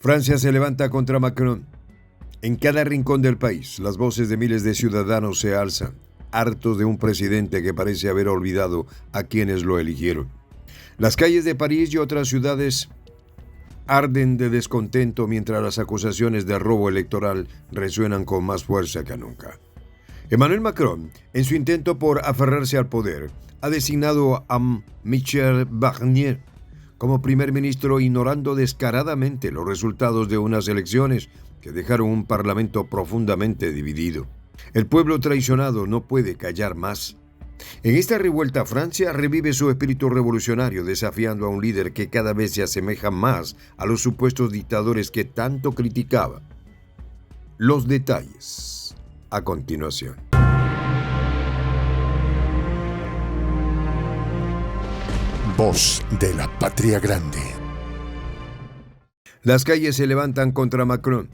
Francia se levanta contra Macron. En cada rincón del país, las voces de miles de ciudadanos se alzan, hartos de un presidente que parece haber olvidado a quienes lo eligieron. Las calles de París y otras ciudades arden de descontento mientras las acusaciones de robo electoral resuenan con más fuerza que nunca. Emmanuel Macron, en su intento por aferrarse al poder, ha designado a Michel Barnier como primer ministro, ignorando descaradamente los resultados de unas elecciones que dejaron un parlamento profundamente dividido. El pueblo traicionado no puede callar más. En esta revuelta, Francia revive su espíritu revolucionario, desafiando a un líder que cada vez se asemeja más a los supuestos dictadores que tanto criticaba. Los detalles a continuación. Voz de la Patria Grande. Las calles se levantan contra Macron.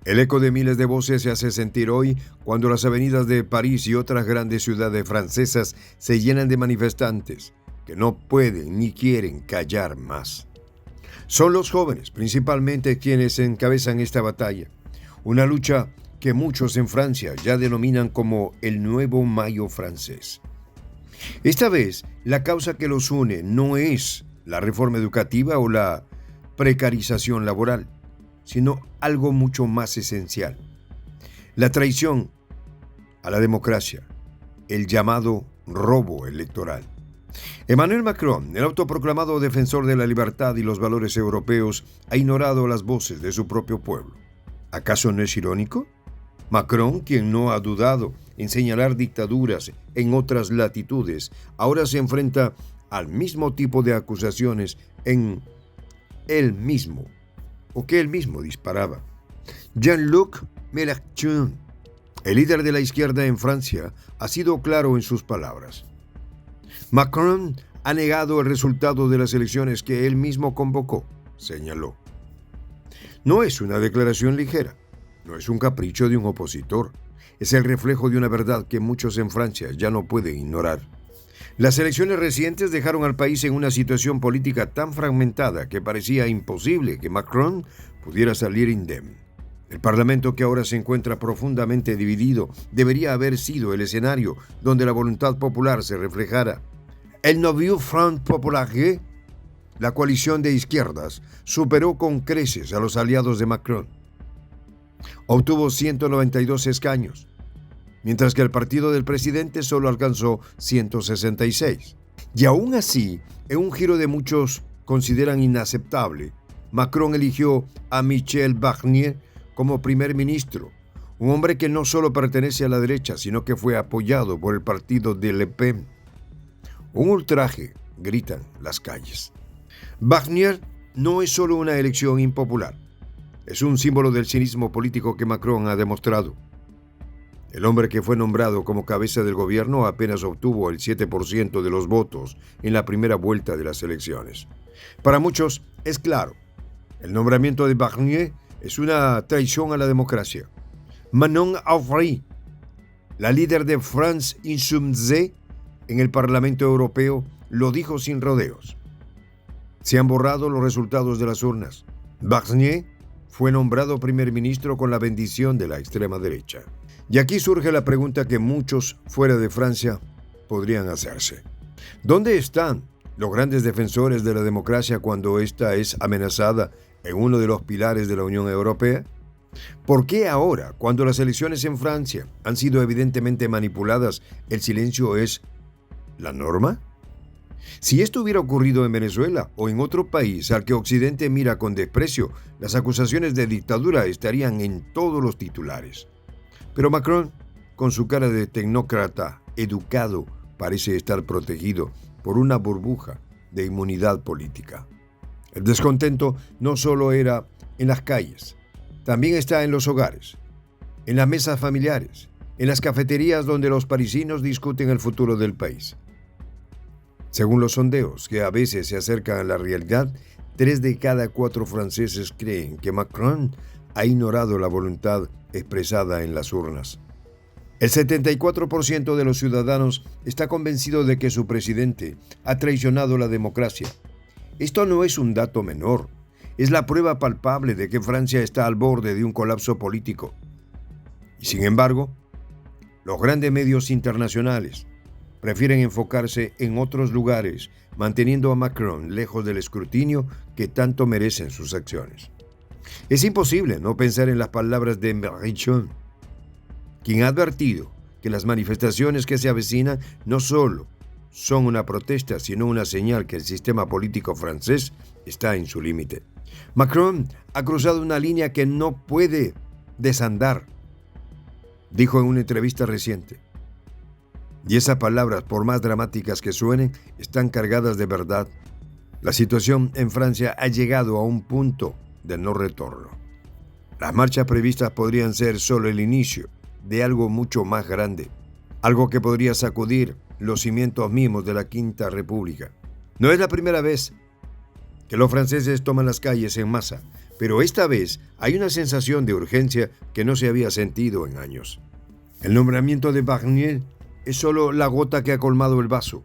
El eco de miles de voces se hace sentir hoy cuando las avenidas de París y otras grandes ciudades francesas se llenan de manifestantes que no pueden ni quieren callar más. Son los jóvenes, principalmente, quienes encabezan esta batalla, una lucha que muchos en Francia ya denominan como el nuevo Mayo francés. Esta vez, la causa que los une no es la reforma educativa o la precarización laboral, sino algo mucho más esencial: la traición a la democracia, el llamado robo electoral. Emmanuel Macron, el autoproclamado defensor de la libertad y los valores europeos, ha ignorado las voces de su propio pueblo. ¿Acaso no es irónico? Macron, quien no ha dudado en señalar dictaduras en otras latitudes, ahora se enfrenta al mismo tipo de acusaciones en él mismo, o que él mismo disparaba. Jean-Luc Mélenchon, el líder de la izquierda en Francia, ha sido claro en sus palabras. Macron ha negado el resultado de las elecciones que él mismo convocó, señaló. No es una declaración ligera, no es un capricho de un opositor, es el reflejo de una verdad que muchos en Francia ya no pueden ignorar. Las elecciones recientes dejaron al país en una situación política tan fragmentada que parecía imposible que Macron pudiera salir indemne. El Parlamento, que ahora se encuentra profundamente dividido, debería haber sido el escenario donde la voluntad popular se reflejara. El Nouveau Front Populaire, la coalición de izquierdas, superó con creces a los aliados de Macron. Obtuvo 192 escaños, mientras que el partido del presidente solo alcanzó 166. Y aún así, en un giro de muchos consideran inaceptable, Macron eligió a Michel Barnier como primer ministro, un hombre que no solo pertenece a la derecha, sino que fue apoyado por el partido de Le Pen. Un ultraje, gritan las calles. Barnier no es solo una elección impopular, es un símbolo del cinismo político que Macron ha demostrado. El hombre que fue nombrado como cabeza del gobierno apenas obtuvo el 7% de los votos en la primera vuelta de las elecciones. Para muchos es claro, el nombramiento de Barnier es una traición a la democracia. Manon Aubry, la líder de France Insoumise en el Parlamento Europeo, lo dijo sin rodeos. Se han borrado los resultados de las urnas. Barnier fue nombrado primer ministro con la bendición de la extrema derecha. Y aquí surge la pregunta que muchos fuera de Francia podrían hacerse. ¿Dónde están los grandes defensores de la democracia cuando ésta es amenazada en uno de los pilares de la Unión Europea? ¿Por qué ahora, cuando las elecciones en Francia han sido evidentemente manipuladas, el silencio es la norma? Si esto hubiera ocurrido en Venezuela o en otro país al que Occidente mira con desprecio, las acusaciones de dictadura estarían en todos los titulares. Pero Macron, con su cara de tecnócrata educado, parece estar protegido por una burbuja de inmunidad política. El descontento no solo era en las calles, también está en los hogares, en las mesas familiares, en las cafeterías donde los parisinos discuten el futuro del país. Según los sondeos, que a veces se acercan a la realidad, 3 de cada 4 franceses creen que Macron ha ignorado la voluntad expresada en las urnas. El 74% de los ciudadanos está convencido de que su presidente ha traicionado la democracia. Esto no es un dato menor. es la prueba palpable de que Francia está al borde de un colapso político. Y sin embargo, los grandes medios internacionales prefieren enfocarse en otros lugares, manteniendo a Macron lejos del escrutinio que tanto merecen sus acciones. Es imposible no pensar en las palabras de Mélenchon, quien ha advertido que las manifestaciones que se avecinan no solo son una protesta, sino una señal que el sistema político francés está en su límite. Macron ha cruzado una línea que no puede desandar, dijo en una entrevista reciente. Y esas palabras, por más dramáticas que suenen, están cargadas de verdad. La situación en Francia ha llegado a un punto de no retorno. Las marchas previstas podrían ser solo el inicio de algo mucho más grande, algo que podría sacudir los cimientos mismos de la Quinta República. No es la primera vez que los franceses toman las calles en masa, pero esta vez hay una sensación de urgencia que no se había sentido en años. El nombramiento de Barnier es solo la gota que ha colmado el vaso.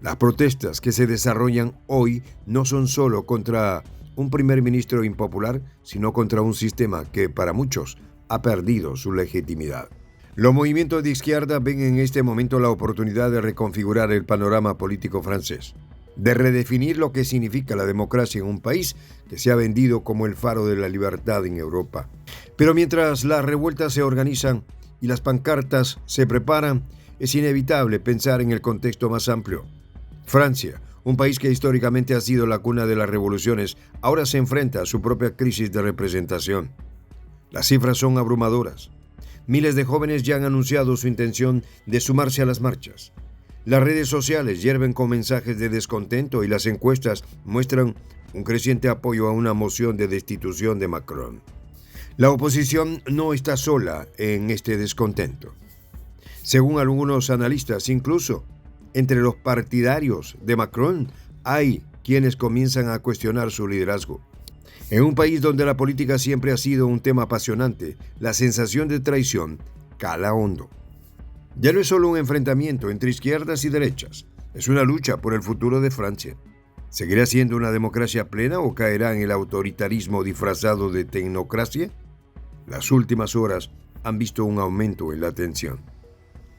Las protestas que se desarrollan hoy no son solo contra un primer ministro impopular, sino contra un sistema que para muchos ha perdido su legitimidad. Los movimientos de izquierda ven en este momento la oportunidad de reconfigurar el panorama político francés, de redefinir lo que significa la democracia en un país que se ha vendido como el faro de la libertad en Europa. Pero mientras las revueltas se organizan y las pancartas se preparan, es inevitable pensar en el contexto más amplio. Francia, un país que históricamente ha sido la cuna de las revoluciones, ahora se enfrenta a su propia crisis de representación. Las cifras son abrumadoras. Miles de jóvenes ya han anunciado su intención de sumarse a las marchas. Las redes sociales hierven con mensajes de descontento y las encuestas muestran un creciente apoyo a una moción de destitución de Macron. La oposición no está sola en este descontento. Según algunos analistas, incluso entre los partidarios de Macron hay quienes comienzan a cuestionar su liderazgo. En un país donde la política siempre ha sido un tema apasionante, la sensación de traición cala hondo. Ya no es solo un enfrentamiento entre izquierdas y derechas, es una lucha por el futuro de Francia. ¿Seguirá siendo una democracia plena o caerá en el autoritarismo disfrazado de tecnocracia? Las últimas horas han visto un aumento en la tensión.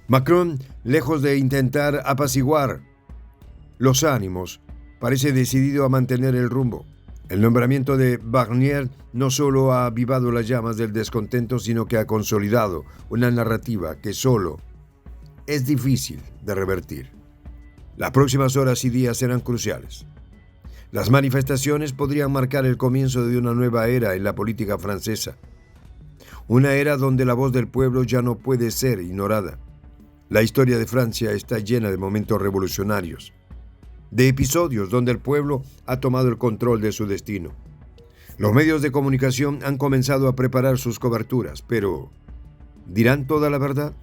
Macron, lejos de intentar apaciguar los ánimos, parece decidido a mantener el rumbo. El nombramiento de Barnier no solo ha avivado las llamas del descontento, sino que ha consolidado una narrativa que solo es difícil de revertir. Las próximas horas y días serán cruciales. Las manifestaciones podrían marcar el comienzo de una nueva era en la política francesa. Una era donde la voz del pueblo ya no puede ser ignorada. La historia de Francia está llena de momentos revolucionarios, de episodios donde el pueblo ha tomado el control de su destino. Los medios de comunicación han comenzado a preparar sus coberturas, pero ¿dirán toda la verdad?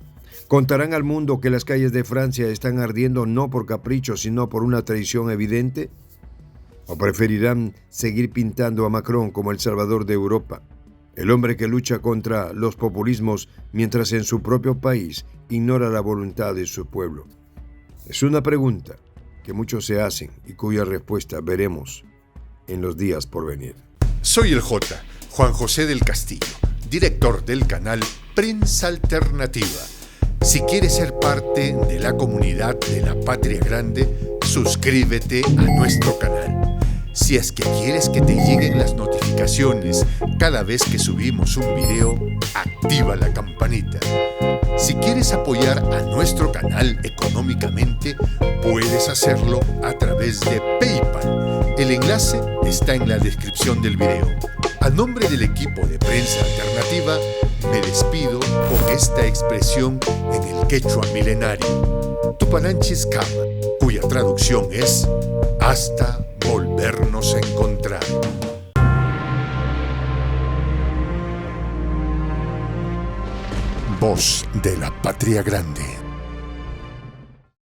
¿Contarán al mundo que las calles de Francia están ardiendo no por capricho, sino por una traición evidente? ¿O preferirán seguir pintando a Macron como el salvador de Europa, el hombre que lucha contra los populismos mientras en su propio país ignora la voluntad de su pueblo? Es una pregunta que muchos se hacen y cuya respuesta veremos en los días por venir. Soy el J, Juan José del Castillo, director del canal Prensa Alternativa. Si quieres ser parte de la comunidad de la Patria Grande, suscríbete a nuestro canal. Si es que quieres que te lleguen las notificaciones cada vez que subimos un video, activa la campanita. Si quieres apoyar a nuestro canal económicamente, puedes hacerlo a través de PayPal. El enlace está en la descripción del video. A nombre del equipo de Prensa Alternativa, me despido con esta expresión en el quechua milenario, Tupananchis Kama, cuya traducción es hasta volvernos a encontrar. Voz de la Patria Grande.